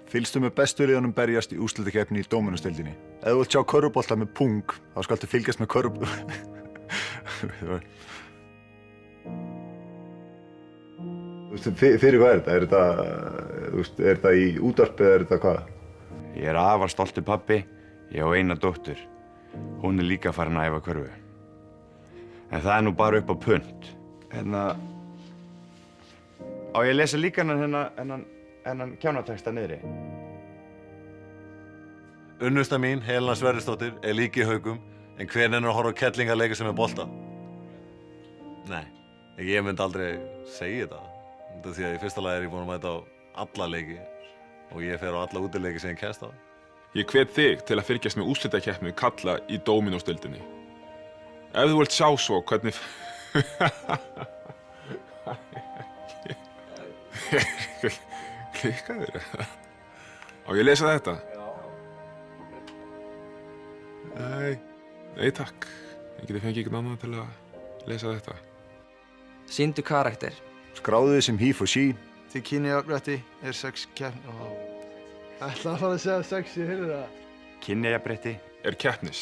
Fylgstu með bestu liðunum berjast í úrslitakeppni í Dóminósdeildinni. Ef þú vilt sjá körfubolta með pung, þá skaltu fylgjast með Fyrir hvað er þetta? Er þetta í útvarpi eða er þetta hvað? Ég er afar stoltur pabbi. Ég á eina dóttur. Hún er líka farin að æfa körfu. En það er nú bara upp á punt. Á ég að lesa líka hennan kjánatexta niðri? Unnusta mín, Helena Sverrisdóttir, er líka í Haugum, en hver nennir að horfa á kettlinga að leika sem er bolta? Nei, ég myndi aldrei segja þetta. Þetta því að í fyrsta lagi er ég búinn að mæta á alla leiki og ég fer á alla útileiki sem ég kemst á. Ég hvet þig til að fylgjast með úrslitakeppni karla í Dóminósdeildinni. Ef þú vilt sjá svo hvernig... Klikkaður? Á ég að lesa þetta? Nei takk. Ég geti fengið einhvern annan til að lesa þetta. Sýndu karakter. Skráðu þið sem he for she. Því kynjajafnrétti er keppni og... Ætla að fara að segja sexy, heyrðu það? Kynjajafnrétti er keppnis.